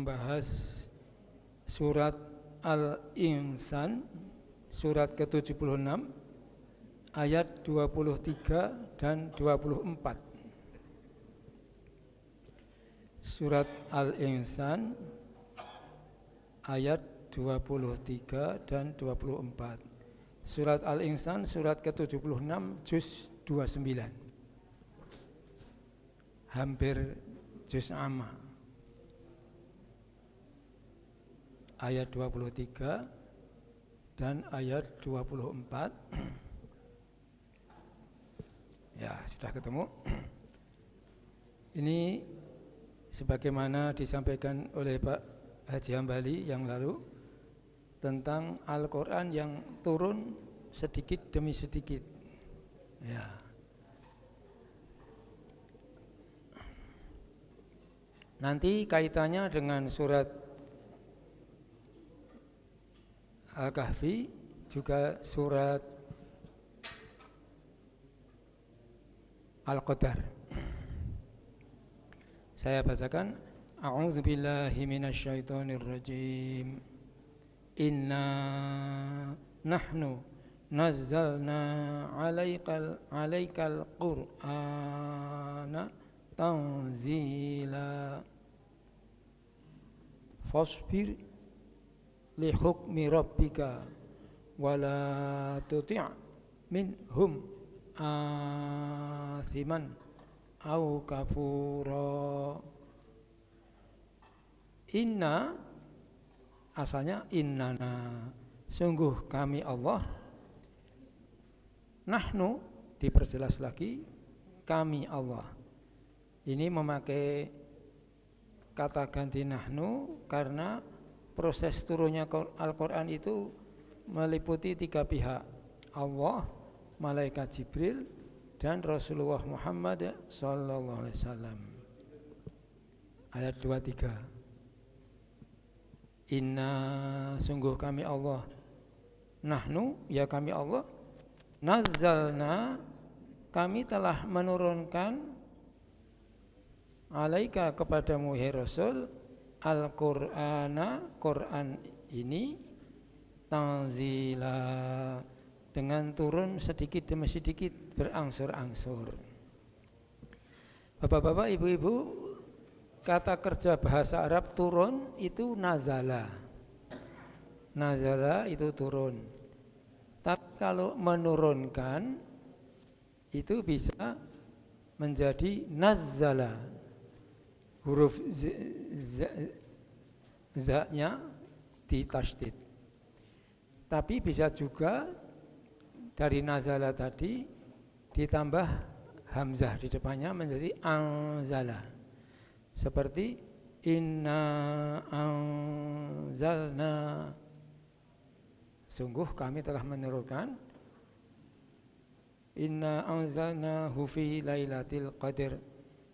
membahas surat Al-Insan, surat ke-76 ayat 23 dan 24. Surat Al-Insan ayat 23 dan 24. Surat Al-Insan surat ke-76 juz 29. Hampir juz amma. Ayat 23 dan ayat 24. Ya, sudah ketemu. Ini sebagaimana disampaikan oleh Pak Haji Hambali yang lalu tentang Al-Quran yang turun sedikit demi sedikit. Ya. Nanti kaitannya dengan surat Al-Kahfi, juga surat Al-Qadar. Saya bacakan, A'udzubillahi minasyaitonirrajim. Inna nahnu nazzalna alaikal qur'ana tanzila fasbir li hukmi rabbika wala tuti' minhum athiman au kafura. Inna asalnya innana, sungguh kami Allah, nahnu diperjelas lagi, kami Allah. Ini memakai kata ganti nahnu karena proses turunnya Al-Quran itu meliputi 3 pihak, Allah, malaikat Jibril, dan Rasulullah Muhammad sallallahu alaihi wasallam. Ayat 23. Inna, sungguh kami Allah, nahnu, ya kami Allah, nazzalna, kami telah menurunkan, alaika kepadamu hai Rasul, Al-Qur'ana, Quran ini, tanzila, dengan turun sedikit demi sedikit, berangsur-angsur. Bapak-bapak, ibu-ibu, kata kerja bahasa Arab turun itu nazala. Nazala itu turun. Tapi kalau menurunkan itu bisa menjadi nazzala. Huruf za-nya ditasydid. Tapi bisa juga dari nazala tadi ditambah hamzah di depannya menjadi anzala. Seperti inna anzalna, sungguh kami telah menurunkan, inna anzalnahu fi lailatul qadar,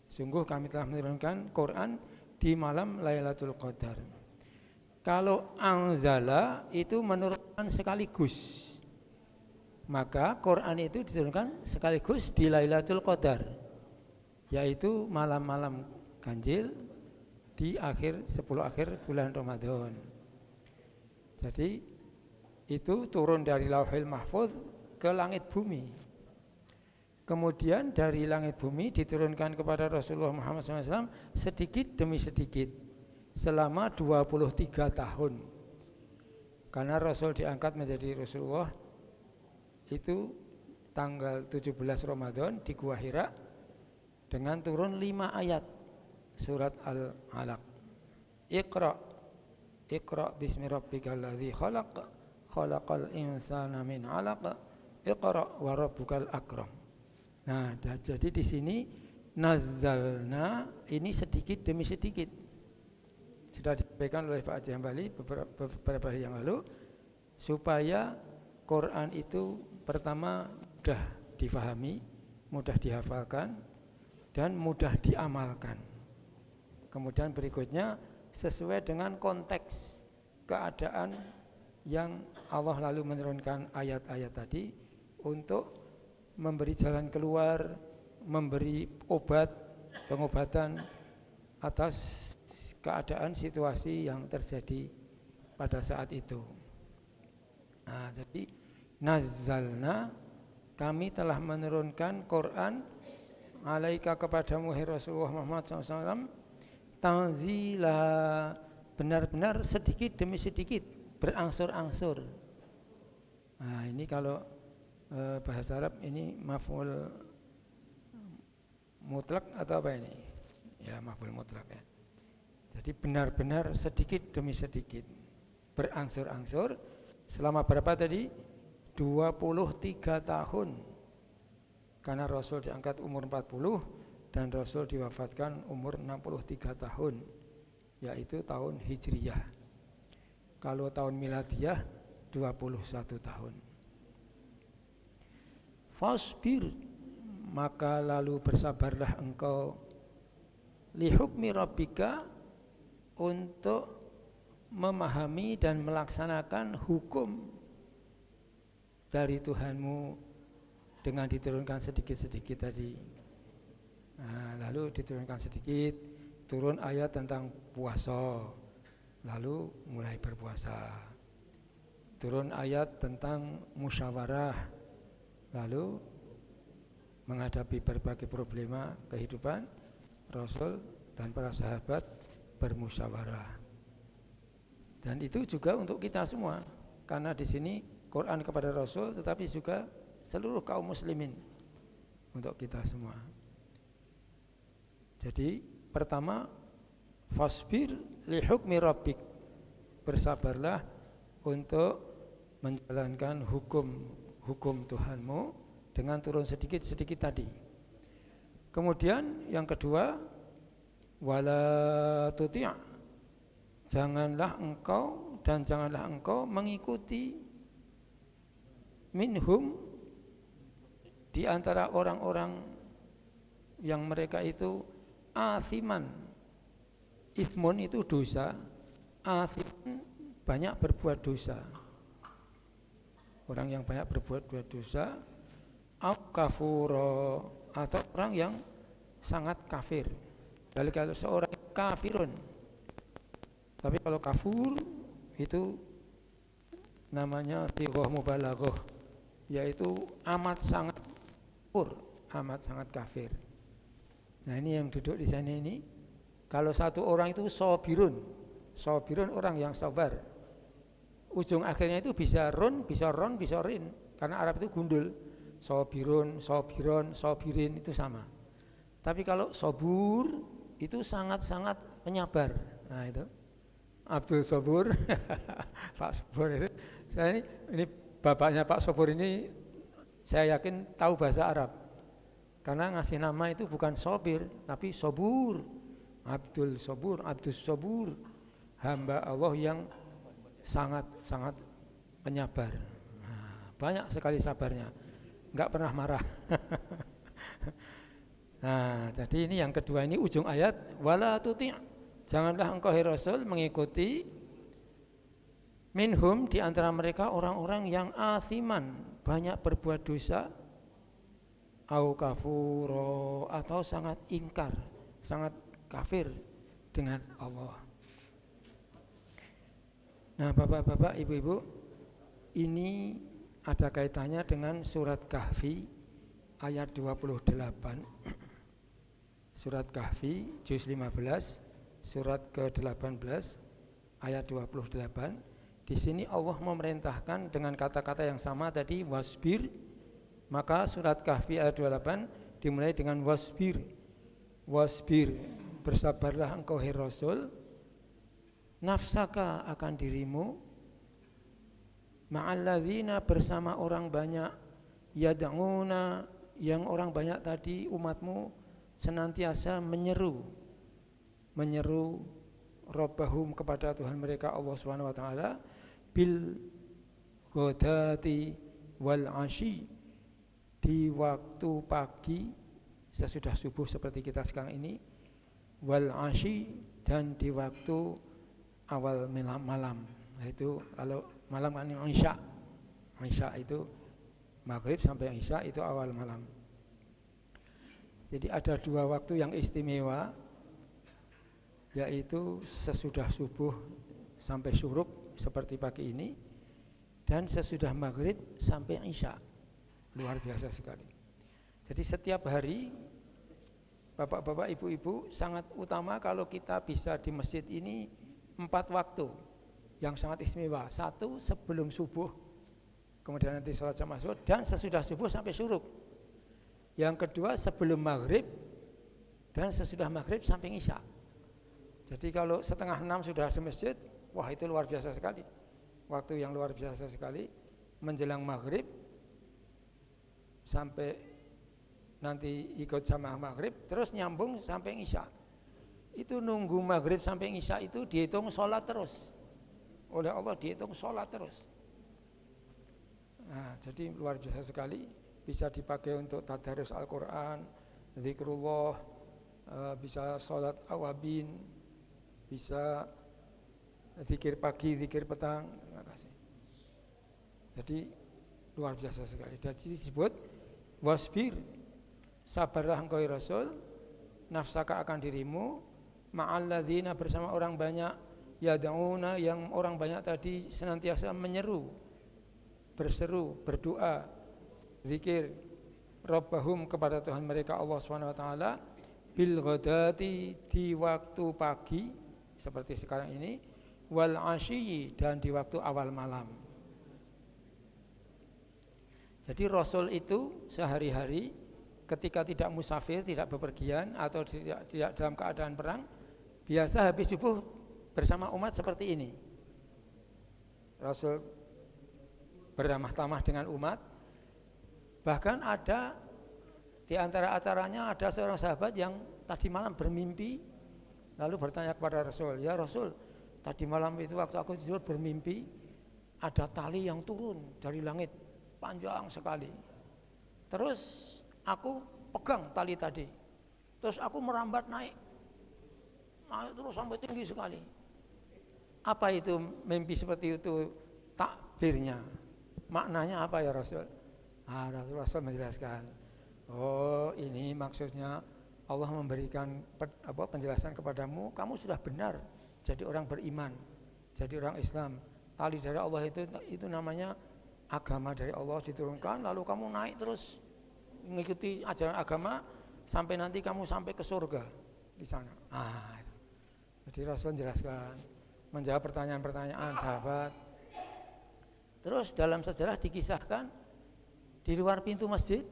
sungguh kami telah menurunkan Quran di malam Lailatul Qadar. Kalau anzala itu menurunkan sekaligus, maka Quran itu diturunkan sekaligus di Lailatul Qadar, yaitu malam-malam ganjil di 10 akhir bulan Ramadan. Jadi itu turun dari Lauhul Mahfuz ke langit bumi. Kemudian dari langit bumi diturunkan kepada Rasulullah Muhammad SAW sedikit demi sedikit selama 23 tahun. Karena Rasul diangkat menjadi Rasulullah itu tanggal 17 Ramadan di Gua Hira dengan turun 5 ayat surat Al-Alaq. Iqra bismi rabbikal ladzi khalaq, khalaqal insana min 'alaq, iqra wa rabbukal akram. Nah, jadi di sini nazzalna ini sedikit demi sedikit. Sudah disampaikan oleh Pak Haji Hambali beberapa hari yang lalu, supaya Quran itu pertama mudah difahami, mudah dihafalkan, dan mudah diamalkan. Kemudian berikutnya sesuai dengan konteks keadaan yang Allah lalu menurunkan ayat-ayat tadi untuk memberi jalan keluar, memberi pengobatan atas keadaan situasi yang terjadi pada saat itu. Nah, jadi nazzalna, kami telah menurunkan Quran alaika kepadamu hai Rasulullah Muhammad SAW tanzila, benar-benar sedikit demi sedikit, berangsur-angsur. Nah, ini kalau bahasa Arab ini maf'ul mutlak atau apa ini? Ya, maf'ul mutlak ya. Jadi benar-benar sedikit demi sedikit, berangsur-angsur selama berapa tadi? 23 tahun. Karena Rasul diangkat umur 40 dan Rasul diwafatkan umur 63 tahun, yaitu tahun Hijriyah. Kalau tahun Miladiyah 21 tahun. Fasbir, maka lalu bersabarlah engkau li hukmi rabbika, untuk memahami dan melaksanakan hukum dari Tuhanmu dengan diturunkan sedikit-sedikit tadi. Nah, lalu diturunkan sedikit, turun ayat tentang puasa, lalu mulai berpuasa. Turun ayat tentang musyawarah, lalu menghadapi berbagai problema kehidupan, Rasul dan para sahabat bermusyawarah. Dan itu juga untuk kita semua, karena di sini Quran kepada Rasul, tetapi juga seluruh kaum muslimin, untuk kita semua. Jadi pertama, fasbir li hukmi rabbik, bersabarlah untuk menjalankan hukum Tuhanmu dengan turun sedikit-sedikit tadi. Kemudian yang kedua, wala tuti', janganlah engkau mengikuti minhum, di antara orang-orang yang mereka itu athiman. Ithmun itu dosa, athiman banyak berbuat dosa. Orang yang banyak berbuat dosa, au kafuro, atau orang yang sangat kafir. Jadi kalau seorang kafirun, tapi kalau kafur itu namanya tighah mubalaghah, yaitu amat sangat kafir, amat sangat kafir. Nah, ini yang duduk di sana ini, kalau satu orang itu sobirun orang yang sabar, ujung akhirnya itu bisa ron, bisa rin, karena Arab itu gundul, sobirun, sobiron, sobirin itu sama. Tapi kalau sobur itu sangat-sangat penyabar. Nah itu Abdul Sobur, Pak Sobur itu. Saya ini bapaknya Pak Sobur ini, saya yakin tahu bahasa Arab, karena ngasih nama itu bukan Sobir, tapi Sobur. Abdul Sobur, Abdul Sobur, hamba Allah yang sangat-sangat penyabar. Nah, banyak sekali sabarnya, nggak pernah marah. Nah, jadi ini yang kedua, ini ujung ayat, wala tuti', janganlah engkau hai Rasul mengikuti minhum, di antara mereka orang-orang yang asiman, banyak berbuat dosa, au kafuro, atau sangat ingkar, sangat kafir dengan Allah. Nah, bapak-bapak, ibu-ibu, ini ada kaitannya dengan surat Kahfi ayat 28. Surat Kahfi juz 15, surat ke-18 ayat 28. Di sini Allah memerintahkan dengan kata-kata yang sama tadi, wasbir. Maka surat Kahfi ayat 28 dimulai dengan wasbir. Wasbir, bersabarlah engkau hai Rasul, nafsaka, akan dirimu, ma'alladzina, bersama orang banyak, yad'una, yang orang banyak tadi umatmu senantiasa menyeru Rabbahum, kepada Tuhan mereka Allah Subhanahu wa taala, bil ghadati wal asyi, di waktu pagi sesudah subuh seperti kita sekarang ini, wal asyi, dan di waktu awal malam. Itu kalau malam kan isya itu maghrib sampai isya, itu awal malam. Jadi ada dua waktu yang istimewa. yaitu sesudah subuh sampai syuruk seperti pagi ini, dan sesudah maghrib sampai isya. Luar biasa sekali. Jadi setiap hari bapak-bapak, ibu-ibu, sangat utama kalau kita bisa di masjid ini 4 waktu yang sangat istimewa. 1 sebelum subuh, kemudian nanti sholat jamaah zuhur, dan sesudah subuh sampai syuruk. Yang kedua sebelum maghrib, dan sesudah maghrib sampai isya. Jadi kalau 5:30 sudah di masjid, wah itu luar biasa sekali. Waktu yang luar biasa sekali. Menjelang maghrib sampai nanti ikut jamaah maghrib, terus nyambung sampai isya. Itu nunggu maghrib sampai isya itu dihitung sholat terus. Oleh Allah dihitung sholat terus. Nah, jadi luar biasa sekali. Bisa dipakai untuk tadarus Al-Quran, zikrullah, bisa sholat awabin, bisa zikir pagi, zikir petang. Terima kasih. Jadi luar biasa sekali. Jadi disebut wasbir, sabarlah engkau ya Rasul, nafsaka akan dirimu, ma'alladzina bersama orang banyak, yad'una yang orang banyak tadi senantiasa menyeru, berseru, berdoa, zikir rabbahum kepada Tuhan mereka Allah Subhanahu wa taala, bil ghadati di waktu pagi seperti sekarang ini, wal asyi dan di waktu awal malam. Jadi Rasul itu sehari-hari ketika tidak musafir, tidak bepergian atau tidak dalam keadaan perang, biasa habis subuh bersama umat seperti ini. Rasul beramah tamah dengan umat. Bahkan ada di antara acaranya ada seorang sahabat yang tadi malam bermimpi, lalu bertanya kepada Rasul, ya Rasul, tadi malam itu waktu aku tidur bermimpi ada tali yang turun dari langit panjang sekali. Terus aku pegang tali tadi, terus aku merambat naik terus sampai tinggi sekali. Apa itu mimpi seperti itu? Takbirnya maknanya apa ya Rasul? Rasul menjelaskan, oh ini maksudnya Allah memberikan penjelasan kepadamu, kamu sudah benar jadi orang beriman, jadi orang Islam. Tali dari Allah itu namanya agama dari Allah diturunkan, lalu kamu naik terus mengikuti ajaran agama sampai nanti kamu sampai ke surga di sana. Jadi Rasul menjelaskan, menjawab pertanyaan-pertanyaan sahabat. Terus dalam sejarah dikisahkan di luar pintu masjid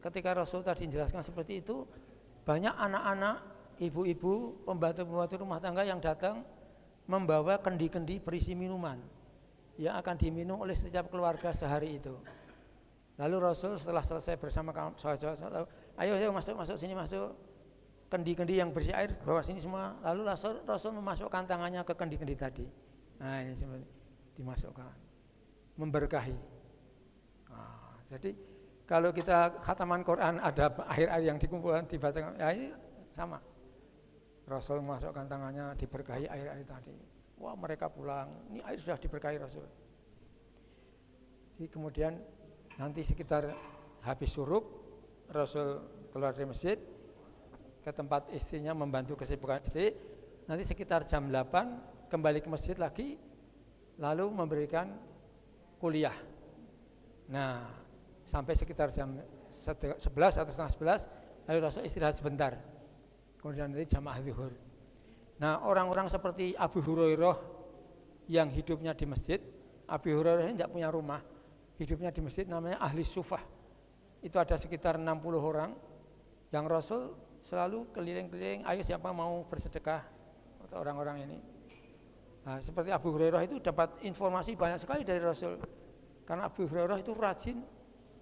ketika Rasul tadi menjelaskan seperti itu, banyak anak-anak, ibu-ibu, pembantu-pembantu rumah tangga yang datang membawa kendi-kendi berisi minuman yang akan diminum oleh setiap keluarga sehari itu. Lalu Rasul setelah selesai bersama sahabat-sahabat, ayo masuk sini, masuk kendi-kendi yang berisi air bawa sini semua. Lalu Rasul memasukkan tangannya ke kendi-kendi tadi. Nah ini seperti dimasukkan, memberkahi. Jadi kalau kita khataman Quran ada air-air yang dikumpulkan dibacakan, ya ini sama. Rasul memasukkan tangannya diberkahi air-air tadi. Wah mereka pulang, ini air sudah diberkahi Rasul. Jadi kemudian nanti sekitar habis syuruk, Rasul keluar dari masjid ke tempat istrinya membantu kesibukan istri. Nanti sekitar jam 8 kembali ke masjid lagi, lalu memberikan kuliah. Nah sampai sekitar jam 11 atau setengah 11, lalu Rasul istirahat sebentar. Kemudian nanti jamaah zuhur. Nah orang-orang seperti Abu Hurairah yang hidupnya di masjid, Abu Hurairah ini tidak punya rumah, hidupnya di masjid, namanya ahli sufah. Itu ada sekitar 60 orang yang Rasul selalu keliling-keliling, ayo siapa mau bersedekah untuk orang-orang ini. Nah, seperti Abu Hurairah itu dapat informasi banyak sekali dari Rasul, karena Abu Hurairah itu rajin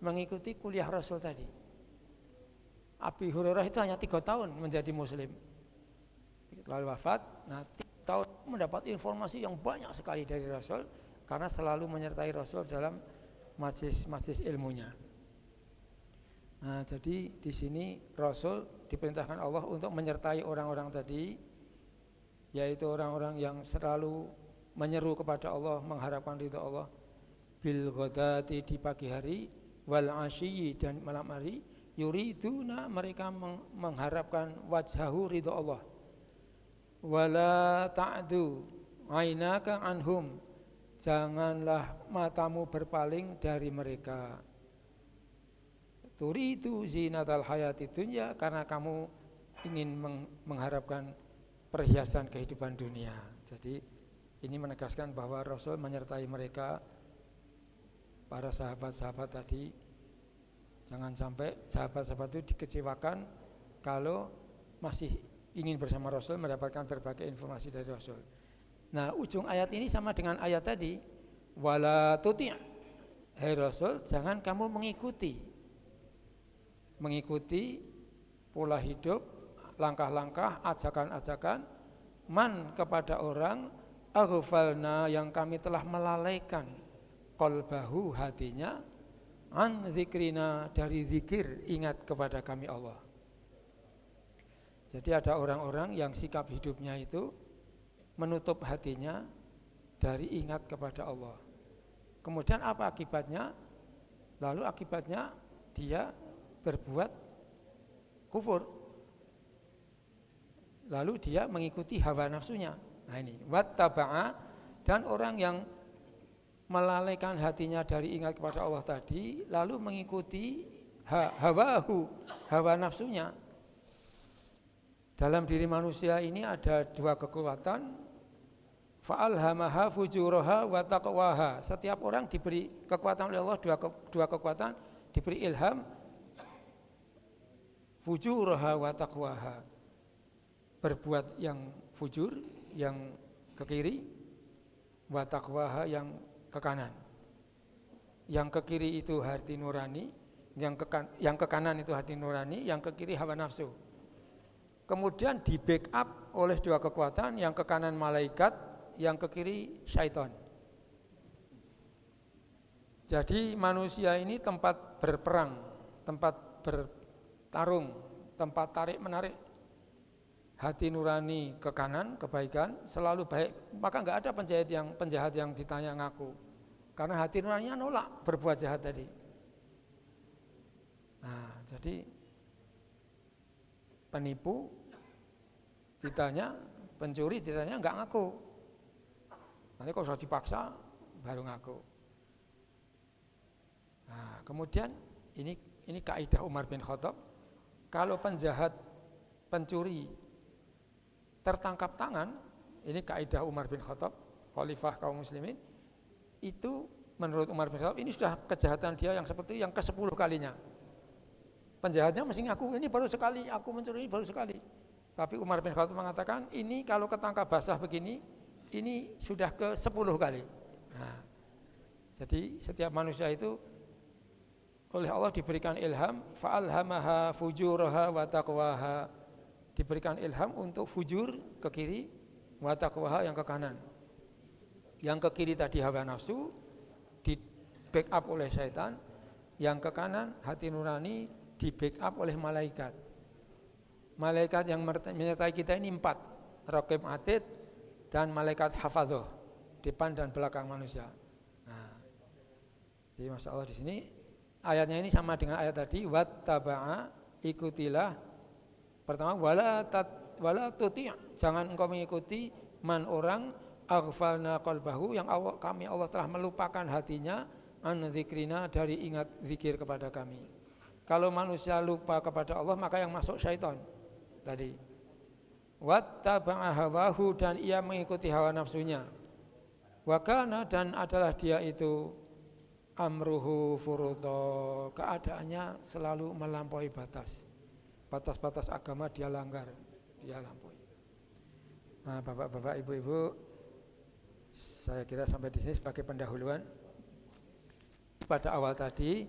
mengikuti kuliah Rasul tadi. Abu Hurairah itu hanya 3 tahun menjadi muslim, lalu wafat. Nah 3 tahun mendapat informasi yang banyak sekali dari Rasul, karena selalu menyertai Rasul dalam majlis ilmunya. Nah jadi di sini Rasul diperintahkan Allah untuk menyertai orang-orang tadi, yaitu orang-orang yang selalu menyeru kepada Allah, mengharapkan ridha Allah, bil ghadati di pagi hari, wal asyi dan malam hari, yuriduna mereka mengharapkan wajhahu ridha Allah. wala ta'du ainaka anhum, janganlah matamu berpaling dari mereka. Turidu zinatal hayati dunya, karena kamu ingin mengharapkan perhiasan kehidupan dunia. Jadi ini menegaskan bahwa Rasul menyertai mereka, para sahabat-sahabat tadi. Jangan sampai sahabat-sahabat itu dikecewakan kalau masih ingin bersama Rasul, mendapatkan berbagai informasi dari Rasul. Nah, ujung ayat ini sama dengan ayat tadi, wala tuti', hai Rasul, jangan kamu mengikuti pola hidup, langkah-langkah, ajakan-ajakan man, kepada orang aghfalna, yang kami telah melalaikan qalbahu, hatinya, an zikrina, dari zikir, ingat kepada kami Allah. Jadi ada orang-orang yang sikap hidupnya itu menutup hatinya dari ingat kepada Allah. Kemudian apa akibatnya? Lalu akibatnya dia berbuat kufur. Lalu dia mengikuti hawa nafsunya. Nah ini, wattaba'a, dan orang yang melalaikan hatinya dari ingat kepada Allah tadi, lalu mengikuti hawa nafsunya. Dalam diri manusia ini ada dua kekuatan, fa'alhamaha fujuraha wa taqwaha. Setiap orang diberi kekuatan oleh Allah, dua kekuatan, diberi ilham, fujuraha wa taqwaha, berbuat yang fujur, yang ke kiri, wa taqwaha, yang ke kanan. Yang ke kiri itu hati nurani, yang ke kanan itu hati nurani, yang ke kiri hawa nafsu. Kemudian di backup oleh dua kekuatan, yang ke kanan malaikat, yang ke kiri syaitan. Jadi manusia ini tempat berperang, tempat bertarung, tempat tarik menarik. Hati nurani ke kanan, kebaikan, selalu baik. Maka enggak ada penjahat yang ditanya ngaku. Karena hati nuraninya nolak berbuat jahat tadi. Nah, jadi penipu ditanya, pencuri ditanya enggak ngaku. Nanti kalau sudah dipaksa baru ngaku. Nah, kemudian ini kaidah Umar bin Khattab. Kalau penjahat, pencuri tertangkap tangan, ini kaidah Umar bin Khattab, khalifah kaum muslimin, itu menurut Umar bin Khattab ini sudah kejahatan dia yang seperti yang ke-10 kalinya. Penjahatnya mesti ngaku, ini baru sekali, aku mencuri, ini baru sekali. Tapi Umar bin Khattab mengatakan, ini kalau ketangkap basah begini, ini sudah ke-10 kali. Nah, jadi setiap manusia itu oleh Allah diberikan ilham, fa'alhamaha fujuraha wa taqwaha, diberikan ilham untuk fujur ke kiri, wa taqwaha yang ke kanan. Yang ke kiri tadi hawa nafsu, di backup oleh syaitan. Yang ke kanan hati nurani, di backup oleh malaikat. Malaikat yang menyertai kita ini 4, raqib atid dan malaikat hafadzoh, depan dan belakang manusia. Nah, jadi masya Allah di sini ayatnya ini sama dengan ayat tadi, wattaba'a, ikutilah. Pertama, wala tuti', jangan engkau mengikuti man, orang aghfalna qalbahu, yang kami Allah telah melupakan hatinya, an zikrina, dari ingat zikir kepada kami. Kalau manusia lupa kepada Allah, maka yang masuk syaitan tadi. Wattaba'a hawahu, dan ia mengikuti hawa nafsunya. Wa kana, dan adalah dia itu amruhu furuto, keadaannya selalu melampaui batas-batas agama dia langgar, dia lampaui. Nah, bapak-bapak, ibu-ibu, saya kira sampai di sini sebagai pendahuluan. Pada awal tadi,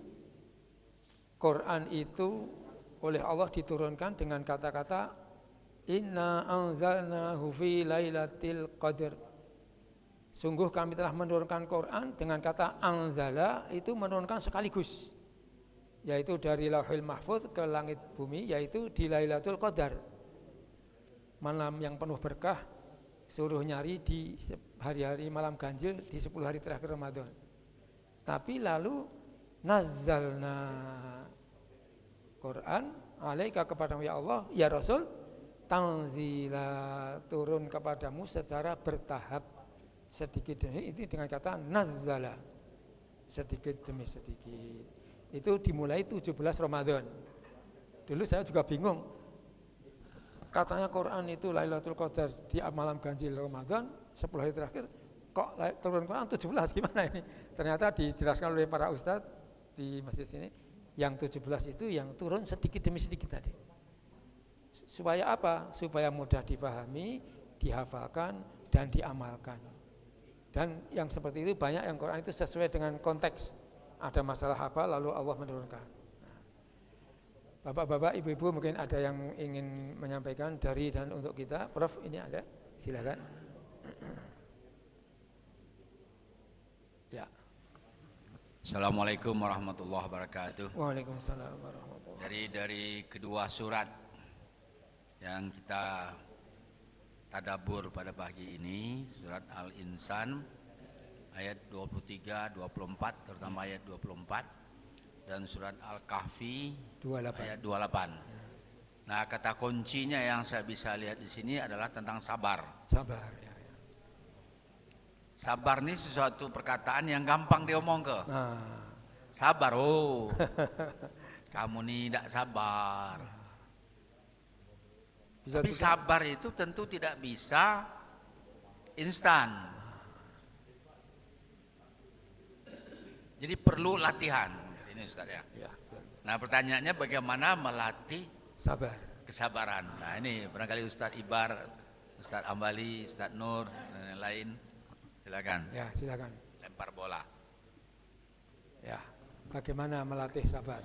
Quran itu oleh Allah diturunkan dengan kata-kata inna anzalnahu fi lailatul qadr. Sungguh kami telah menurunkan Quran, dengan kata anzala itu menurunkan sekaligus, yaitu dari Lauhul Mahfuz ke langit bumi, yaitu di Lailatul Qadar, malam yang penuh berkah, suruh nyari di hari-hari malam ganjil di 10 hari terakhir Ramadan. Tapi lalu nazzalna Quran alaika, kepada ya Allah, ya Rasul, tanzila, turun kepadamu secara bertahap, sedikit demi itu dengan kata nazzala, sedikit demi sedikit. Itu dimulai 17 Ramadan. Dulu saya juga bingung, katanya Quran itu Lailatul Qadar di malam ganjil Ramadan 10 hari terakhir, kok turun Quran 17, gimana ini? Ternyata dijelaskan oleh para ustadz di masjid sini, yang 17 itu yang turun sedikit demi sedikit tadi. Supaya apa? Supaya mudah dipahami, dihafalkan, dan diamalkan. Dan yang seperti itu banyak yang Quran itu sesuai dengan konteks. Ada masalah apa lalu Allah menurunkan. Bapak-bapak, ibu-ibu mungkin ada yang ingin menyampaikan dari dan untuk kita. Prof, ini ada, silakan. Ya. Assalamualaikum warahmatullahi wabarakatuh. Waalaikumsalam warahmatullahi wabarakatuh. Jadi dari kedua surat yang kita tadabbur pada pagi ini, surat Al-Insan ayat 23, 24, terutama ayat 24, dan surat Al-Kahfi 28. ayat 28. Nah, kata kuncinya yang saya bisa lihat di sini adalah tentang sabar. Sabar, ya. Sabar ini sesuatu perkataan yang gampang diomong ke. Sabar, oh. Kamu nih tidak sabar. Tapi sabar itu tentu tidak bisa instan. Jadi perlu latihan. Ini Ustaz ya. Nah, pertanyaannya bagaimana melatih sabar, kesabaran. Nah, ini barangkali Ustaz Ibar, Ustaz Ambali, Ustaz Nur dan lain-lain. Silakan. Ya, silakan. Lempar bola. Ya, bagaimana melatih sabar?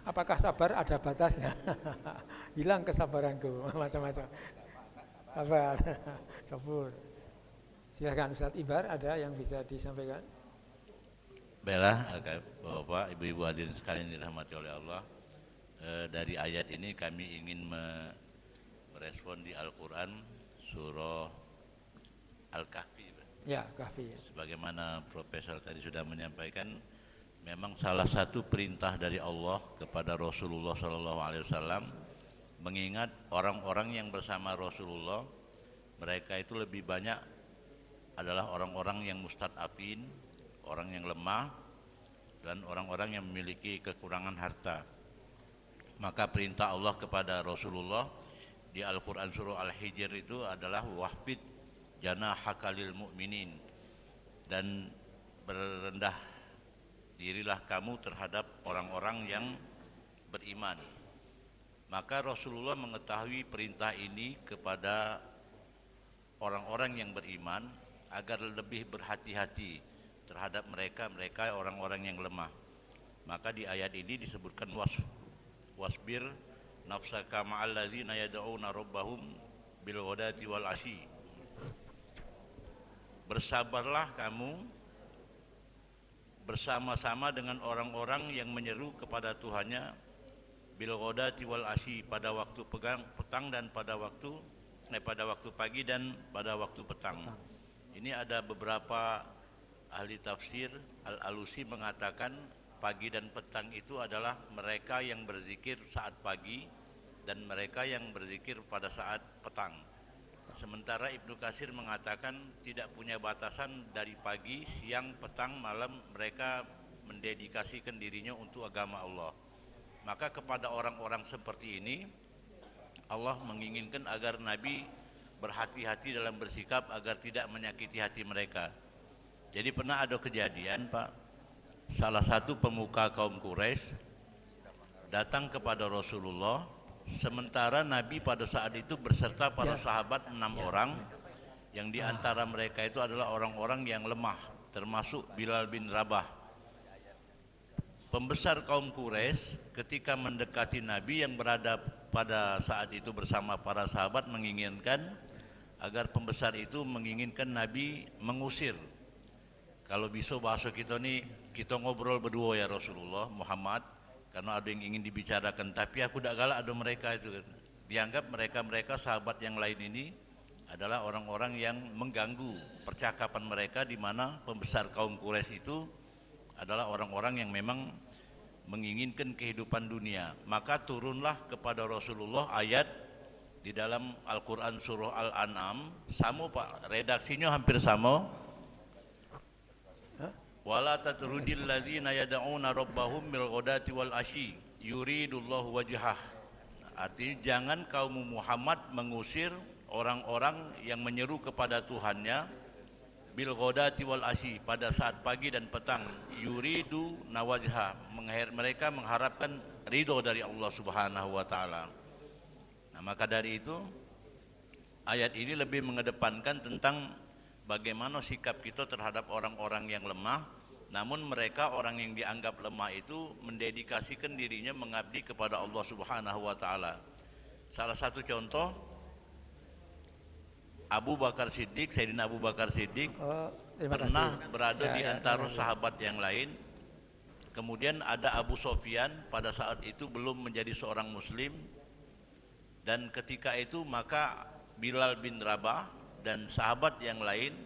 Apakah sabar ada batasnya? Hilang kesabaranku, macam-macam. Sabar, sabur. Silakan Ustaz Ibar, ada yang bisa disampaikan? Baiklah, Bapak, Ibu-ibu hadirin sekalian dirahmati oleh Allah. Dari ayat ini kami ingin merespon di Al-Quran surah Al-Kahfi. Ya, Kahfi. Sebagaimana Profesor tadi sudah menyampaikan, memang salah satu perintah dari Allah kepada Rasulullah SAW mengingat orang-orang yang bersama Rasulullah, mereka itu lebih banyak adalah orang-orang yang mustad'afin, orang yang lemah, dan orang-orang yang memiliki kekurangan harta. Maka perintah Allah kepada Rasulullah di Al-Quran surah Al-Hijr itu adalah wahfid janahaka lil mu'minin, dan berendah dirilah kamu terhadap orang-orang yang beriman. Maka Rasulullah mengetahui perintah ini kepada orang-orang yang beriman agar lebih berhati-hati terhadap mereka orang-orang yang lemah. Maka di ayat ini disebutkan wasbir nafsaka ma'al ladzina yad'una rabbahum bil ghadati wal asyi. Bersabarlah kamu bersama-sama dengan orang-orang yang menyeru kepada Tuhannya bil ghadati wal asyi, pada waktu petang dan pada waktu pagi dan pada waktu petang. Ini ada beberapa ahli tafsir. Al-Alusi mengatakan pagi dan petang itu adalah mereka yang berzikir saat pagi dan mereka yang berzikir pada saat petang. Sementara Ibnu Katsir mengatakan tidak punya batasan dari pagi, siang, petang, malam, mereka mendedikasikan dirinya untuk agama Allah. Maka kepada orang-orang seperti ini Allah menginginkan agar Nabi berhati-hati dalam bersikap agar tidak menyakiti hati mereka. Jadi pernah ada kejadian, Pak, salah satu pemuka kaum Quraisy datang kepada Rasulullah, sementara Nabi pada saat itu berserta para sahabat 6 orang, yang diantara mereka itu adalah orang-orang yang lemah, termasuk Bilal bin Rabah. Pembesar kaum Quraisy ketika mendekati Nabi yang berada pada saat itu bersama para sahabat menginginkan agar pembesar itu menginginkan Nabi mengusir. Kalau bisa bahasa kita nih, kita ngobrol berdua ya Rasulullah Muhammad, karena ada yang ingin dibicarakan, tapi aku tidak galak ada mereka itu. Dianggap mereka sahabat yang lain ini adalah orang-orang yang mengganggu percakapan mereka, di mana pembesar kaum Quraisy itu adalah orang-orang yang memang menginginkan kehidupan dunia. Maka turunlah kepada Rasulullah ayat di dalam Al-Quran surah Al-An'am, sama Pak, redaksinya hampir sama. Wala tatrudil ladzina yad'una rabbahum bil ghadati wal asyi yuridullahu wajhah. Artinya jangan kaum Muhammad mengusir orang-orang yang menyeru kepada Tuhannya bil ghadati wal asyi, pada saat pagi dan petang, yuridu nawajha, mereka mengharapkan ridho dari Allah Subhanahu wa taala. Nah, maka dari itu ayat ini lebih mengedepankan tentang bagaimana sikap kita terhadap orang-orang yang lemah, namun mereka orang yang dianggap lemah itu mendedikasikan dirinya mengabdi kepada Allah Subhanahu wa taala. Salah satu contoh Abu Bakar Siddiq, Sayyidina Abu Bakar Siddiq pernah berada di antara sahabat yang lain. Kemudian ada Abu Sofyan, pada saat itu belum menjadi seorang muslim, dan ketika itu maka Bilal bin Rabah dan sahabat yang lain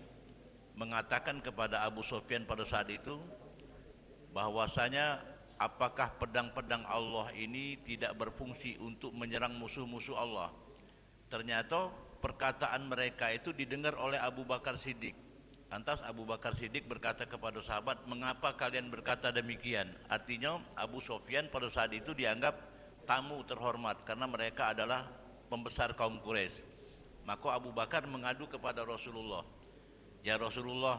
mengatakan kepada Abu Sofyan pada saat itu bahwasanya apakah pedang-pedang Allah ini tidak berfungsi untuk menyerang musuh-musuh Allah. Ternyata perkataan mereka itu didengar oleh Abu Bakar Siddiq. Lantas Abu Bakar Siddiq berkata kepada sahabat, mengapa kalian berkata demikian? Artinya Abu Sofyan pada saat itu dianggap tamu terhormat karena mereka adalah pembesar kaum Quraisy. Maka Abu Bakar mengadu kepada Rasulullah, ya Rasulullah,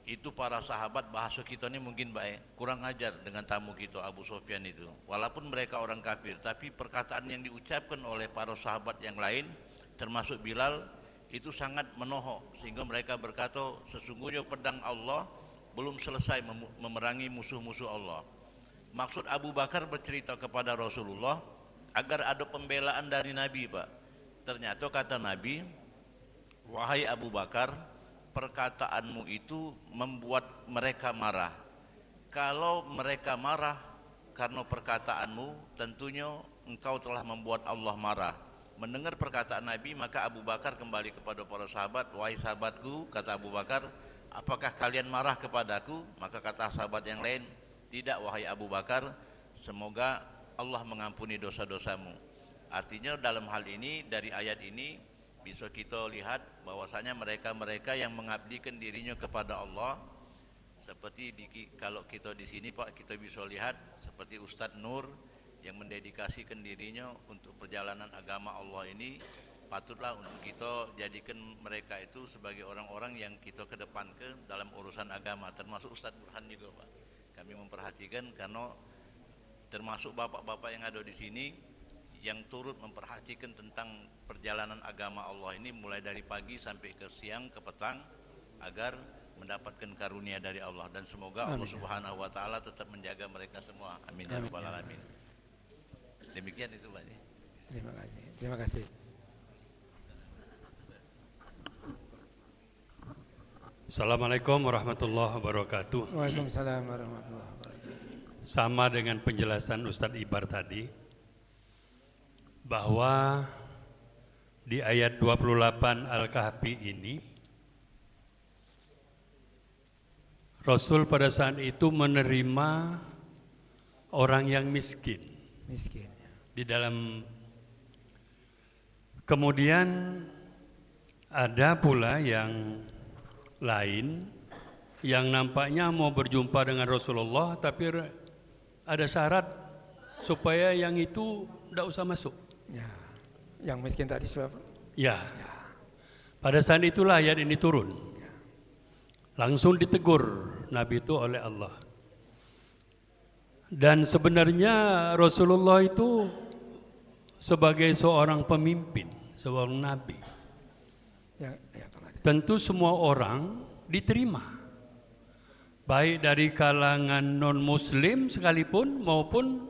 itu para sahabat bahasa kita ini mungkin baik, kurang ajar dengan tamu kita Abu Sofyan itu. Walaupun mereka orang kafir, tapi perkataan yang diucapkan oleh para sahabat yang lain termasuk Bilal itu sangat menohok, sehingga mereka berkata sesungguhnya pedang Allah belum selesai memerangi musuh-musuh Allah. Maksud Abu Bakar bercerita kepada Rasulullah agar ada pembelaan dari Nabi, Pak. Ternyata kata Nabi, wahai Abu Bakar, perkataanmu itu membuat mereka marah. Kalau mereka marah karena perkataanmu, tentunya engkau telah membuat Allah marah. Mendengar perkataan Nabi, maka Abu Bakar kembali kepada para sahabat, wahai sahabatku, kata Abu Bakar, apakah kalian marah kepadaku? Maka kata sahabat yang lain, tidak wahai Abu Bakar, semoga Allah mengampuni dosa-dosamu. Artinya dalam hal ini, dari ayat ini bisa kita lihat bahwasanya mereka-mereka yang mengabdikan dirinya kepada Allah, seperti kalau kita di sini Pak, kita bisa lihat seperti Ustadz Nur yang mendedikasikan dirinya untuk perjalanan agama Allah ini. Patutlah untuk kita jadikan mereka itu sebagai orang-orang yang kita kedepankan dalam urusan agama, termasuk Ustadz Burhan juga, Pak. Kami memperhatikan karena termasuk bapak-bapak yang ada di sini yang turut memperhatikan tentang perjalanan agama Allah ini mulai dari pagi sampai ke siang, ke petang, agar mendapatkan karunia dari Allah. Dan semoga Allah Subhanahu wa taala tetap menjaga mereka semua. Amin ya rabbal alamin. Demikian itu, Pak. Terima kasih. Terima kasih. Assalamualaikum warahmatullahi wabarakatuh. Waalaikumsalam warahmatullahi wabarakatuh. Sama dengan penjelasan Ustadz Ibar tadi, bahwa di ayat 28 Al-Kahfi ini Rasul pada saat itu menerima orang yang miskin. Di dalam, kemudian ada pula yang lain yang nampaknya mau berjumpa dengan Rasulullah, tapi ada syarat supaya yang itu tidak usah masuk. Ya, yang miskin tadi siapa? Ya. Pada saat itulah ayat ini turun. Langsung ditegur Nabi itu oleh Allah. Dan sebenarnya Rasulullah itu sebagai seorang pemimpin, seorang nabi, tentu semua orang diterima, baik dari kalangan non-muslim sekalipun maupun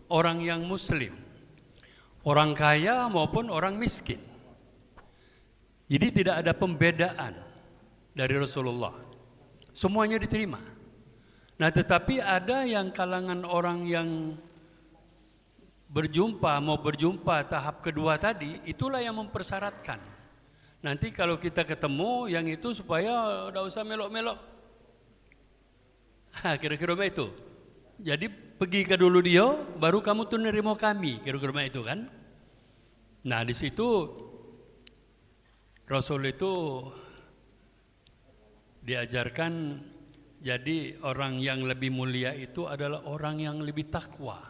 orang yang muslim, orang kaya maupun orang miskin. Jadi tidak ada pembedaan dari Rasulullah, semuanya diterima. Nah, tetapi ada yang kalangan orang yang mau berjumpa tahap kedua tadi, itulah yang mempersyaratkan. Nanti kalau kita ketemu yang itu supaya tidak usah melok-melok. Kira-kira itu. Jadi pergi ke dulu dia, baru kamu tuh nerima kami, kira-kira itu kan. Nah di situ Rasul itu diajarkan, jadi orang yang lebih mulia itu adalah orang yang lebih takwa.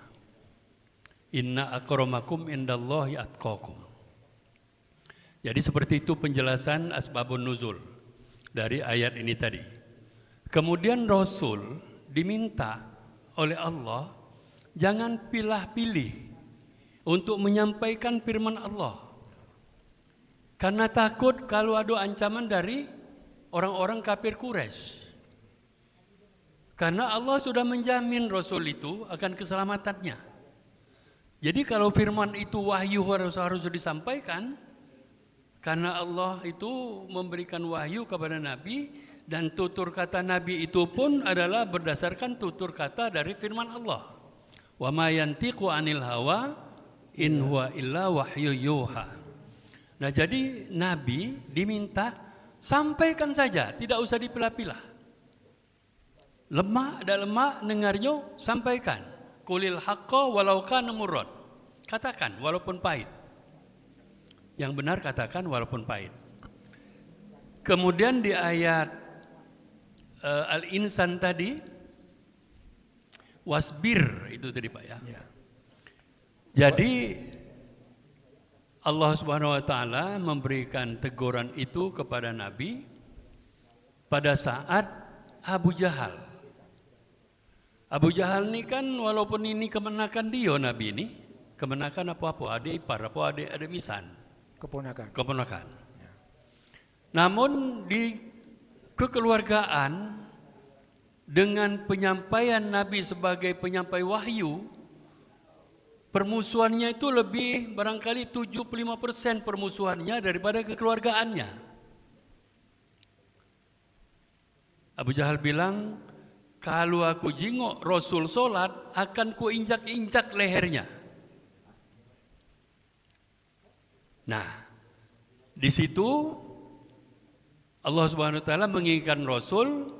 Inna akramakum indallahi atqakum. Jadi seperti itu penjelasan asbabun nuzul dari ayat ini tadi. Kemudian Rasul diminta oleh Allah jangan pilih-pilih untuk menyampaikan firman Allah. Karena takut kalau ada ancaman dari orang-orang kafir Quraisy. Karena Allah sudah menjamin Rasul itu akan keselamatannya. Jadi kalau firman itu wahyu harus disampaikan, karena Allah itu memberikan wahyu kepada Nabi, dan tutur kata Nabi itu pun adalah berdasarkan tutur kata dari firman Allah. Wa ma yantiqu 'anil hawa in huwa illa wahyu yuha. Nah jadi Nabi diminta sampaikan saja, tidak usah dipilah-pilah. Lemah ada lemah dengarnya, sampaikan. Qulil haqqa walau kana murran. Katakan walaupun pahit. Yang benar katakan walaupun pahit. Kemudian di ayat Al-Insan tadi, wasbir itu tadi Pak ya. Jadi Allah Subhanahu wa taala memberikan teguran itu kepada Nabi pada saat Abu Jahal. Abu Jahal ini kan walaupun ini kemenakan dia Nabi ini, kemenakan apa-apa, adik ipar, apa adik misan. Keponakan. Ya. Namun di kekeluargaan dengan penyampaian Nabi sebagai penyampai wahyu, permusuhannya itu lebih barangkali 75% permusuhannya daripada kekeluargaannya. Abu Jahal bilang, kalau aku jingok Rasul solat, akan ku injak-injak lehernya. Nah, di situ Allah Subhanahu wa taala mengingatkan Rasul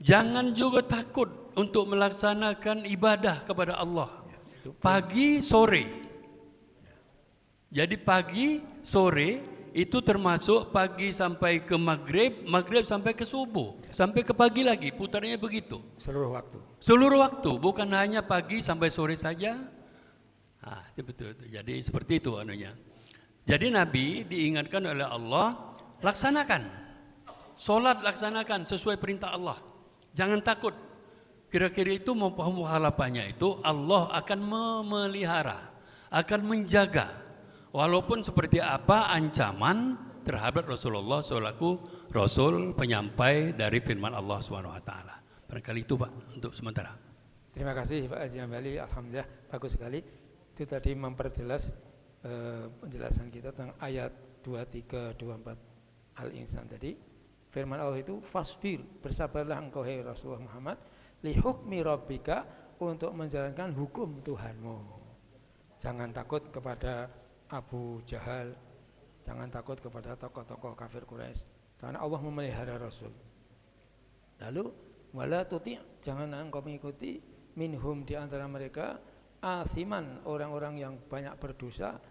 jangan juga takut untuk melaksanakan ibadah kepada Allah pagi sore. Jadi pagi sore itu termasuk pagi sampai ke maghrib, maghrib sampai ke subuh, sampai ke pagi lagi, putarnya begitu. Seluruh waktu, bukan hanya pagi sampai sore saja. Nah, itu betul. Jadi seperti itu anunya. Jadi Nabi diingatkan oleh Allah, laksanakan. Solat laksanakan sesuai perintah Allah. Jangan takut. Kira-kira itu muhalafannya itu Allah akan memelihara, akan menjaga. Walaupun seperti apa ancaman terhadap Rasulullah selaku Rasul penyampai dari firman Allah SWT. Barangkali itu Pak untuk sementara. Terima kasih Pak Haji Hambali, alhamdulillah bagus sekali. Itu tadi memperjelas penjelasan kita tentang ayat 23, 24 Al-Insan tadi. Firman Allah itu fasbir, bersabarlah engkau hai Rasulullah Muhammad li hukmi rabbika, untuk menjalankan hukum Tuhanmu. Jangan takut kepada Abu Jahal, jangan takut kepada tokoh-tokoh kafir Quraisy, karena Allah memelihara Rasul. Lalu wala tuti', jangan engkau mengikuti minhum, di antara mereka, asiman, orang-orang yang banyak berdosa,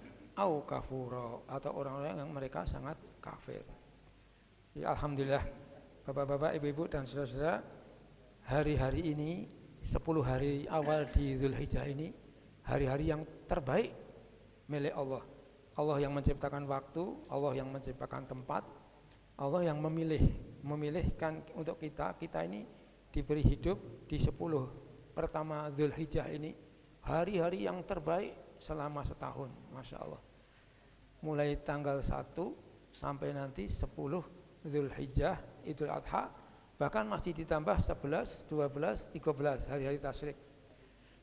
au kafuro, atau orang-orang yang mereka sangat kafir. Ya, alhamdulillah Bapak-bapak, Ibu-ibu dan saudara-saudara, hari-hari ini 10 hari awal di Zulhijjah ini hari-hari yang terbaik milik Allah. Allah yang menciptakan waktu, Allah yang menciptakan tempat, Allah yang memilihkan untuk kita ini diberi hidup di 10 pertama Zulhijjah ini, hari-hari yang terbaik selama setahun, Masya Allah. Mulai tanggal 1 sampai nanti 10 Zulhijjah, Idul Adha, bahkan masih ditambah 11, 12, 13 hari-hari tasyrik.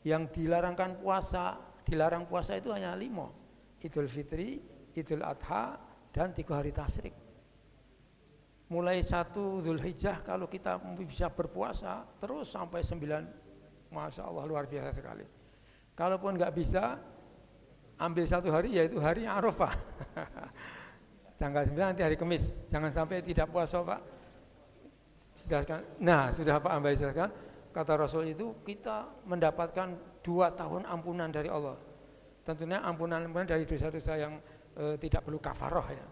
Yang dilarang puasa itu hanya 5, Idul Fitri, Idul Adha, dan 3 hari tasyrik. Mulai 1 Zulhijjah kalau kita bisa berpuasa terus sampai 9, Masya Allah luar biasa sekali. Kalaupun nggak bisa, ambil 1 hari, yaitu hari Arafah. Tanggal 9 nanti hari Kamis, jangan sampai tidak puasa Pak. Silakan. Nah, sudah Pak Ambai silakan. kata Rasul itu kita mendapatkan 2 tahun ampunan dari Allah. Tentunya ampunan dari dosa-dosa yang tidak perlu kafaroh ya.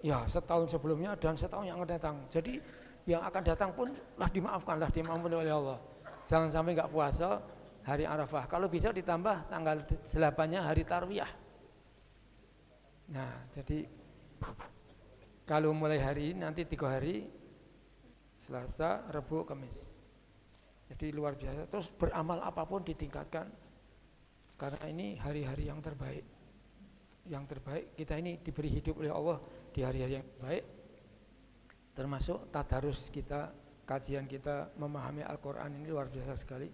Ya, setahun sebelumnya dan setahun yang akan datang. Jadi yang akan datang pun dimaafkan oleh Allah. Jangan sampai nggak puasa hari Arafah. Kalau bisa ditambah tanggal 8-nya hari Tarwiyah. Nah, jadi kalau mulai hari ini nanti 3 hari, Selasa, Rabu, Kamis. Jadi luar biasa. Terus beramal apapun ditingkatkan. Karena ini hari-hari yang terbaik. Yang terbaik, kita ini diberi hidup oleh Allah di hari-hari yang baik. Termasuk tadarus kita, kajian kita, memahami Al-Quran ini luar biasa sekali.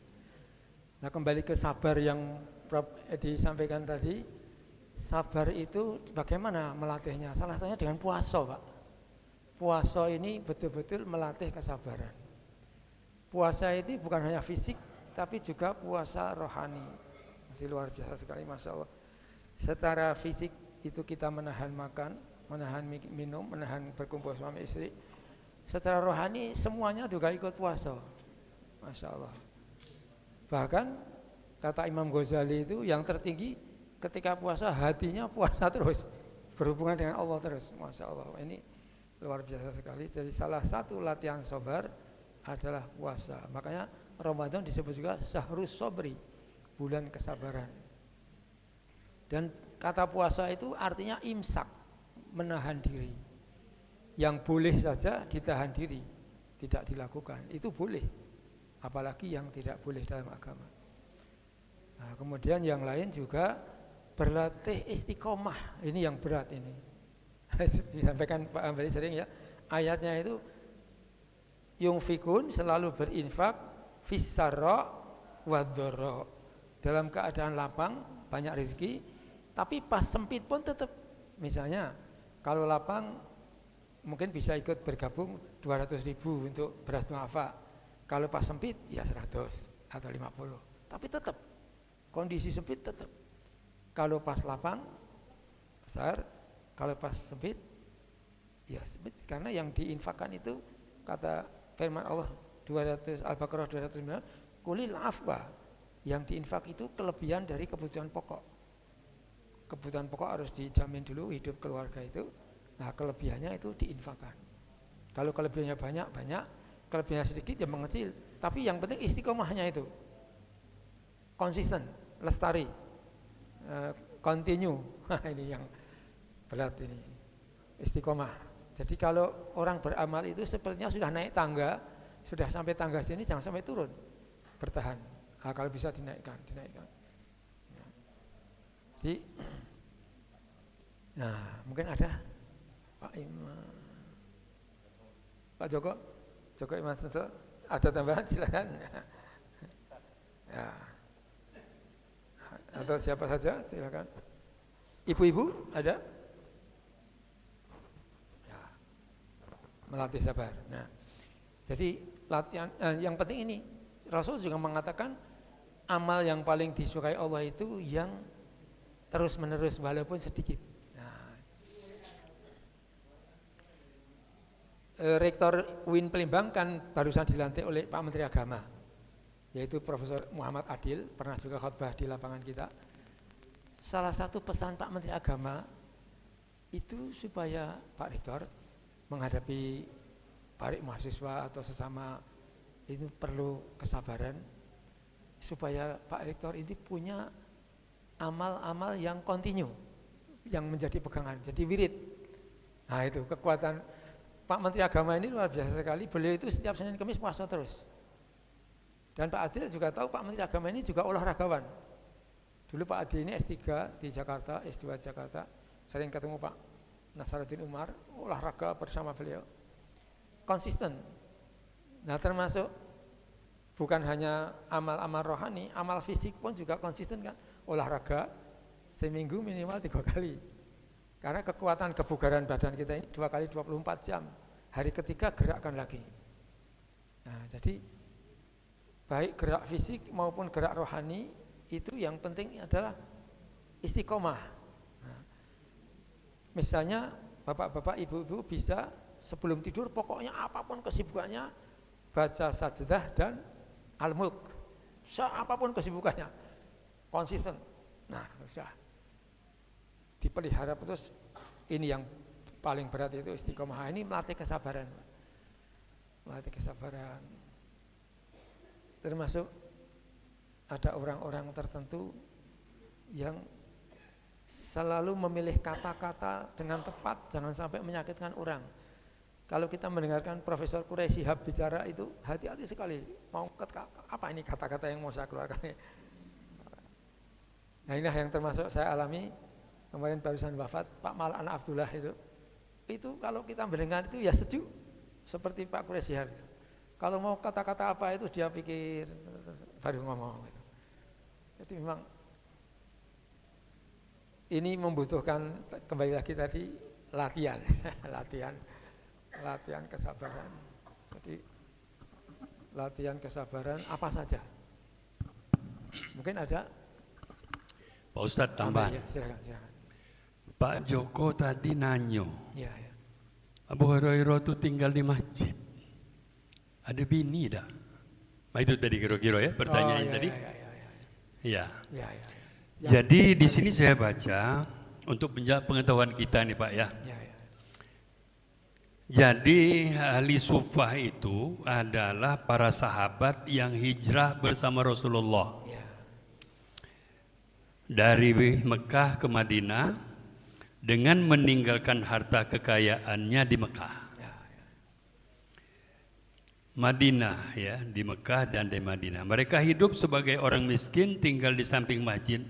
Nah, kembali ke sabar yang Prof. Edi sampaikan tadi. Sabar itu bagaimana melatihnya? Salah satunya dengan puasa, Pak. Puasa ini betul-betul melatih kesabaran. Puasa itu bukan hanya fisik, tapi juga puasa rohani. Masih luar biasa sekali, Masya Allah. Secara fisik itu kita menahan makan, menahan minum, menahan berkumpul suami istri. Secara rohani semuanya juga ikut puasa. Masya Allah. Bahkan kata Imam Ghazali itu yang tertinggi ketika puasa hatinya puasa terus, berhubungan dengan Allah terus. Masya Allah, ini luar biasa sekali. Jadi salah satu latihan sabar adalah puasa. Makanya Ramadan disebut juga syahrus sobri, bulan kesabaran. Dan kata puasa itu artinya imsak, menahan diri. Yang boleh saja ditahan diri, tidak dilakukan, itu boleh. Apalagi yang tidak boleh dalam agama. Nah, kemudian yang lain juga berlatih istiqomah. Ini yang berat ini. Disampaikan Pak Ambari sering ya. Ayatnya itu yungfikun, selalu berinfak, fissarra wadharra, dalam keadaan lapang, banyak rezeki, tapi pas sempit pun tetap. Misalnya kalau lapang mungkin bisa ikut bergabung 200.000 untuk beras duafa. Kalau pas sempit ya 100 atau 50. Tapi tetap kondisi sempit tetap. Kalau pas lapang besar, kalau pas sempit ya sempit, karena yang diinfakkan itu kata firman Allah 200 Al-Baqarah 209, qulil afwa, yang diinfak itu kelebihan dari kebutuhan pokok. Kebutuhan pokok harus dijamin dulu hidup keluarga itu. Nah, kelebihannya itu diinfakkan. Kalau kelebihannya banyak, kelebihannya sedikit ya mengecil. Tapi yang penting istiqomahnya itu konsisten, lestari, continue. Ini yang berat ini, istiqomah. Jadi kalau orang beramal itu sepertinya sudah naik tangga, sudah sampai tangga sini jangan sampai turun, bertahan. Nah, kalau bisa dinaikkan. Jadi, nah mungkin ada Pak Imam, Pak Joko Iman Senso, ada tambahan silakan. Ya. Atau siapa saja silakan. Ibu-ibu ada? Ya. Melatih sabar. Nah, jadi latihan yang penting ini Rasul juga mengatakan amal yang paling disukai Allah itu yang terus menerus walaupun sedikit. Nah, Rektor UIN Palembang kan barusan dilantik oleh Pak Menteri Agama, yaitu Profesor Muhammad Adil, pernah juga khutbah di lapangan kita. Salah satu pesan Pak Menteri Agama itu supaya Pak Rektor menghadapi para mahasiswa atau sesama itu perlu kesabaran, supaya Pak Rektor ini punya amal-amal yang kontinu, yang menjadi pegangan, jadi wirid. Nah itu kekuatan Pak Menteri Agama ini luar biasa sekali. Beliau itu setiap Senin Kamis puasa terus. Dan Pak Adil juga tahu Pak Menteri Agama ini juga olahragawan. Dulu Pak Adil ini S3 di Jakarta, S2 Jakarta, sering ketemu Pak Nasaruddin Umar, olahraga bersama beliau. Konsisten. Nah termasuk bukan hanya amal-amal rohani, amal fisik pun juga konsisten kan. Olahraga seminggu minimal 3 kali. Karena kekuatan kebugaran badan kita ini 2 kali 24 jam. Hari ketiga gerakkan lagi. Nah jadi baik gerak fisik maupun gerak rohani itu yang penting adalah istiqomah. Nah, misalnya bapak-bapak, ibu-ibu bisa sebelum tidur pokoknya apapun kesibukannya baca sajdah dan al-mulk. Apapun kesibukannya, konsisten. Nah, sudah dipelihara terus. Ini yang paling berat itu istiqomah. Ini melatih kesabaran. Melatih kesabaran. Termasuk ada orang-orang tertentu yang selalu memilih kata-kata dengan tepat, jangan sampai menyakitkan orang. Kalau kita mendengarkan Profesor Quraisy Shihab bicara itu, hati-hati sekali. Mau apa ini kata-kata yang mau saya keluarkan? Nah, inilah yang termasuk saya alami kemarin barusan wafat Pak Maulana Abdullah itu. Itu kalau kita mendengar itu ya sejuk seperti Pak Quraisy Shihab. Kalau mau kata-kata apa itu dia pikir baru ngomong. Jadi memang ini membutuhkan kembali lagi tadi latihan, latihan kesabaran. Jadi latihan kesabaran apa saja. Mungkin ada Pak Ustadz tambahan. Ya, silakan. Pak Joko tadi nanyo. Ya. Abu Hurairah itu tinggal di masjid. Ada bini dah. Nah, itu tadi kira-kira ya pertanyaan tadi. Ya. Jadi di sini saya baca untuk pengetahuan kita nih Pak ya. Jadi ahli sufah itu adalah para sahabat yang hijrah bersama Rasulullah dari Mekah ke Madinah dengan meninggalkan harta kekayaannya di Mekah. Madinah ya, di Mekah dan di Madinah. Mereka hidup sebagai orang miskin, tinggal di samping masjid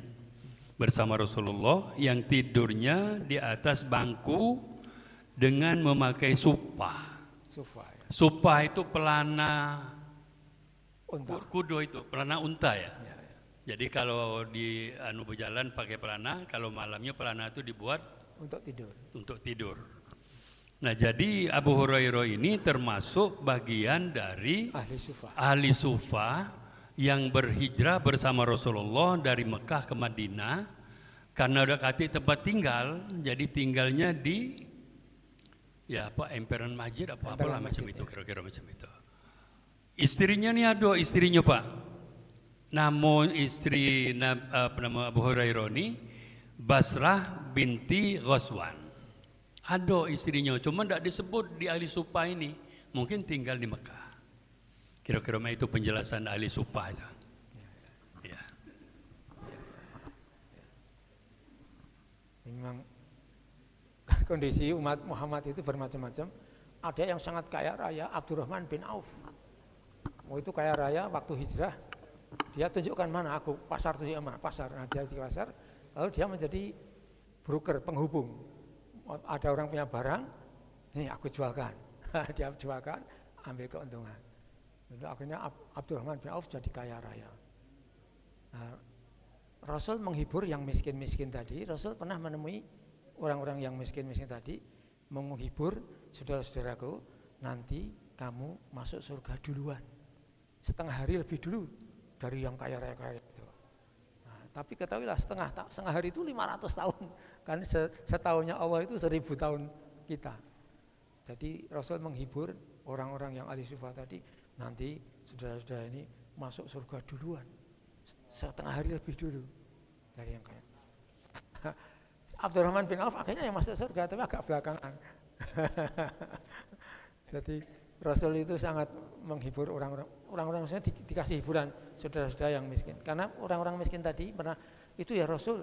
bersama Rasulullah yang tidurnya di atas bangku dengan memakai supah. Supah itu pelana unta. Kudo itu, pelana unta ya. Jadi kalau di berjalan pakai pelana, kalau malamnya pelana itu dibuat untuk tidur. Nah, jadi Abu Hurairah ini termasuk bagian dari ahli sufah yang berhijrah bersama Rasulullah dari Mekah ke Madinah karena udah kati tempat tinggal, jadi tinggalnya di emperan masjid apalah macam itu, kira-kira macam itu. Istrinya nih ada istrinya Pak. Namun istri nama Abu Hurairah ini Basrah binti Ghazwan. Ada istrinya, cuma tidak disebut di ahli supah ini. Mungkin tinggal di Mekah. Kira-kira itu penjelasan ahli supah itu. Ya. Memang kondisi umat Muhammad itu bermacam-macam. Ada yang sangat kaya raya, Abdurrahman bin Auf. Itu kaya raya waktu hijrah. Dia tunjukkan mana aku pasar, tunjukkan mana pasar. Nah, dia di pasar, lalu dia menjadi broker, penghubung. Ada orang punya barang, nih aku jualkan. Dia jualkan, ambil keuntungan. Lalu akhirnya Abdurrahman bin Auf jadi kaya raya. Nah, Rasul menghibur yang miskin-miskin tadi. Rasul pernah menemui orang-orang yang miskin-miskin tadi, menghibur saudara-saudaraku, nanti kamu masuk surga duluan, setengah hari lebih dulu dari yang kaya raya itu. Nah, tapi ketahuilah setengah hari itu 500 tahun. Kan setahunnya Allah itu 1000 tahun kita. Jadi Rasul menghibur orang-orang yang ahli sufah tadi, nanti saudara-saudara ini masuk surga duluan, setengah hari lebih dulu dari yang kaya. Abdurrahman bin Auf akhirnya yang masuk surga, tapi agak belakangan. Jadi Rasul itu sangat menghibur orang-orang dikasih hiburan saudara-saudara yang miskin. Karena orang-orang miskin tadi pernah itu ya Rasul,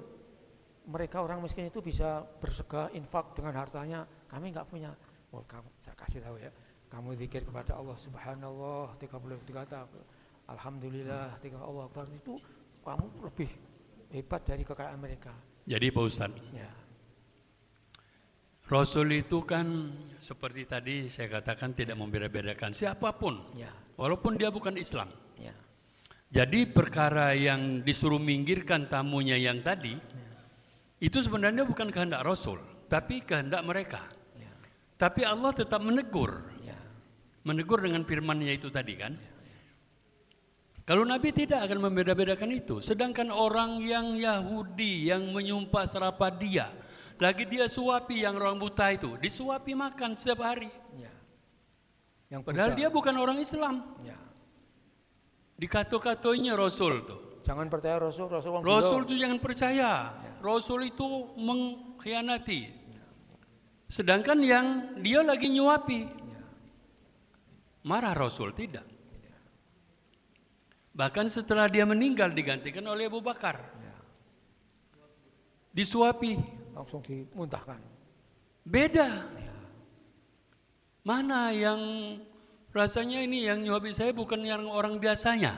mereka orang miskin itu bisa bersegah infak dengan hartanya, kami enggak punya. Oh, saya kasih tahu ya, kamu zikir kepada Allah Subhanallah 33 kali, Alhamdulillah 3 Allah Akbar, itu kamu lebih hebat dari kekayaan mereka. Jadi Pak Ustadz, ya. Rasul itu kan seperti tadi saya katakan tidak membeda-bedakan siapapun, walaupun dia bukan Islam. Jadi perkara yang disuruh minggirkan tamunya yang tadi, itu sebenarnya bukan kehendak Rasul, tapi kehendak mereka. Tapi Allah tetap menegur, menegur dengan firman-Nya itu tadi kan. Kalau Nabi tidak akan membeda-bedakan itu. Sedangkan orang yang Yahudi yang menyumpah serapah dia, lagi dia suapi yang orang buta itu, disuapi makan setiap hari. Padahal dia bukan orang Islam. Dikato-katoinya Rasul tuh. Jangan percaya Rasul wong Rasul gila. itu jangan percaya. Rasul itu mengkhianati. Sedangkan yang dia lagi nyuapi. Marah Rasul? Tidak. Bahkan setelah dia meninggal digantikan oleh Abu Bakar. Disuapi. Langsung dimuntahkan. Beda. Mana yang rasanya ini yang nyuapi saya bukan yang orang biasanya.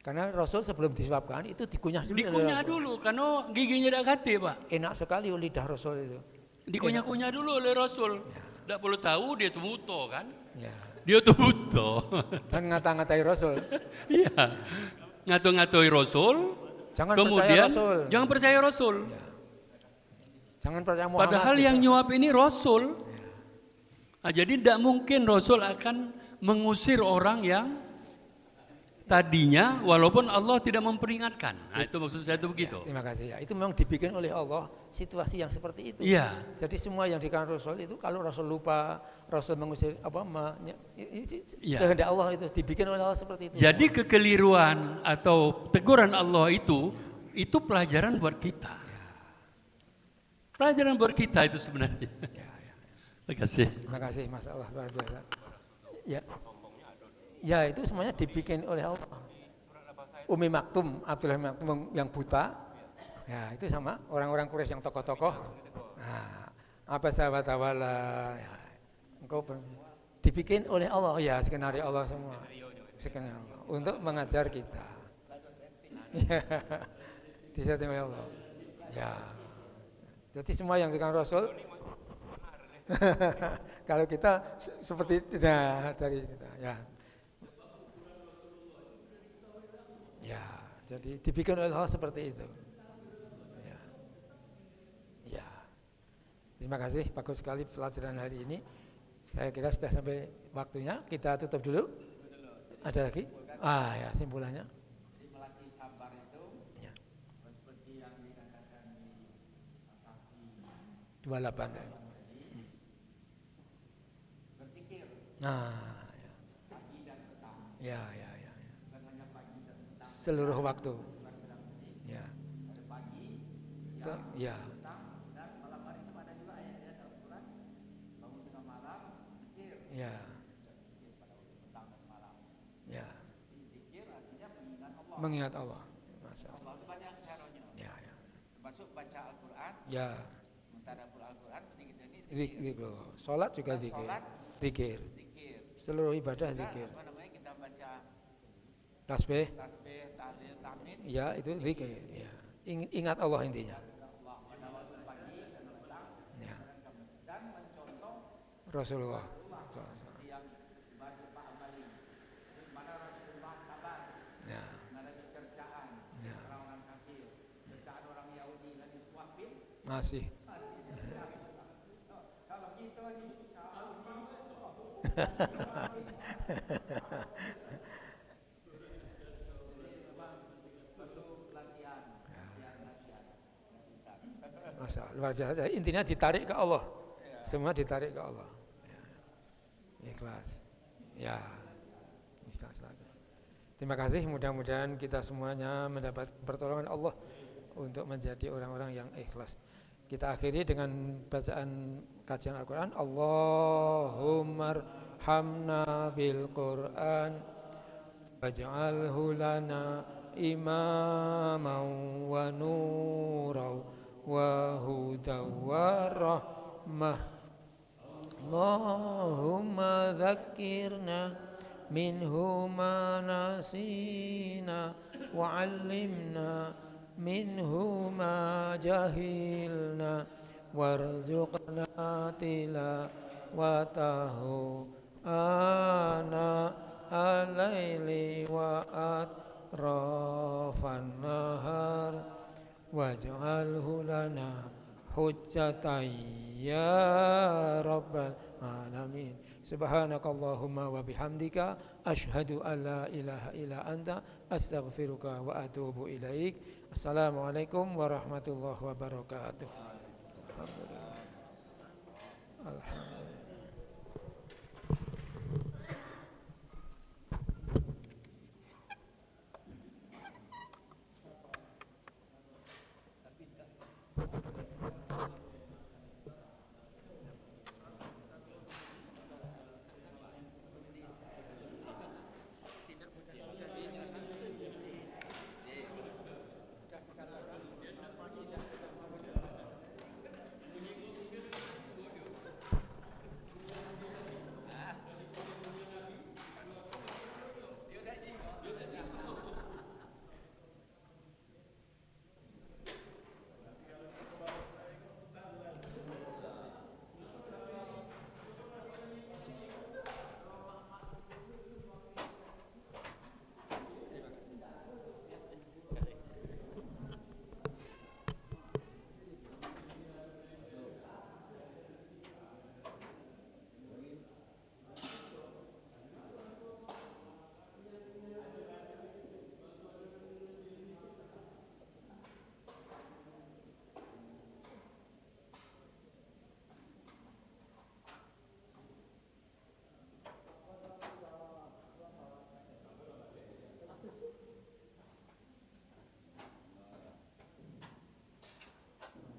Karena Rasul sebelum disuapkan itu dikunyah dulu. Dikunyah dulu karena giginya tidak kati, Pak. Enak sekali lidah Rasul itu. Dikunyah-kunyah dulu oleh Rasul. Tidak perlu tahu dia itu buto kan. Ya. Dia itu buto. Dan ngata-ngatai Rasul. Iya. Ngato-ngatoi Rasul. Jangan kemudian percaya Rasul. jangan percaya Rasul. Ya. Jangan percaya Muhammad. Padahal gitu. yang nyuap ini Rasul. Nah, jadi tidak mungkin Rasul akan mengusir orang yang tadinya walaupun Allah tidak memperingatkan. Nah, itu maksud saya itu begitu. Ya, terima kasih ya. Itu memang dibikin oleh Allah situasi yang seperti itu. Iya. Jadi semua yang dikatakan Rasul itu kalau Rasul lupa, Rasul mengusir Iya. kehendak Allah itu dibikin oleh Allah seperti itu. Jadi kekeliruan atau teguran Allah itu pelajaran buat kita. Pelajaran buat kita itu sebenarnya. Terima kasih. Terima kasih Mas Allah luar biasa. Ya. Ya itu semuanya dibikin oleh Allah. Umi Maktum, Abdullah Maktum yang buta, ya itu sama orang-orang Quraisy yang tokoh-tokoh. Nah, apa sahabat awala, ya, engkau dibikin oleh Allah, ya skenario Allah semua, skenario Allah untuk mengajar kita. Ya, disetting oleh Allah. Ya, jadi semua yang dikatakan Rasul. Kalau kita seperti dari kita, ya. Ya, jadi dibikin oleh Allah seperti itu. Ya. Ya. Terima kasih, bagus sekali pelajaran hari ini. Saya kira sudah sampai waktunya, kita tutup dulu. Ada lagi? Ya, simpulannya. Jadi melatih sabar itu Ya. seperti yang dikatakan di Al-Fatih 28 tadi. berpikir Nah, ya. pagi dan petang, Ya, ya, ya. bukan hanya pagi dan petang, Seluruh waktu. Ya. ada pagi, Ya. petang, dan malam hari itu ada juga ayat-ayat Al-Quran bangun tengah malam, zikir, Ya. zikir pada waktu petang dan malam. Ya. Zikir artinya mengingat Allah. Mengingat Allah. Masya Allah. Allah itu banyak caranya, Ya, ya. termasuk baca Al-Quran, Ya. mentadabbur Al-Quran, seperti kita ini Zikir. Salat juga zikir. Salat, Zikir. zikir. Seluruh ibadah Juga, zikir. apa namanya, kita baca Tasbih. tasbih, tahlil, tahmid, Ya, itu zikir. Ya. Ingat Allah intinya. Allah pada waktu pagi dan petang, Ya. dan mencontoh Rasulullah. yang dibaca Pak Ambali, di mana Rasulullah sabar, Ya. di mana dicercaan Ya. orang-orang kafir, cercaan orang Yahudi dan disuapin. Masih. Kalau kita ini, Masya Allah, luar biasa. Intinya ditarik ke Allah. Semua ditarik ke Allah. Ya. Ikhlas. Ya. Ikhlas lagi. Terima kasih. Mudah-mudahan kita semuanya mendapat pertolongan Allah untuk menjadi orang-orang yang ikhlas. Kita akhiri dengan bacaan kajian Al-Quran. Allahumma arhamna bil Quran waj'alhu lana imaman wa nuran wa hudan wa rahmah. Allahumma dzakkirna minhu ma nasina wa 'allimna minhu ma jahilna warzuqna tilawatahu ana al-laili wa atrafan nahar waj'alhu lana hujjatan ya rabbal alamin. Subhanakallahumma wa bihamdika asyhadu an la ilaha illa anta astaghfiruka wa atubu ilaik. Assalamualaikum warahmatullahi wabarakatuh. Alhamdulillah.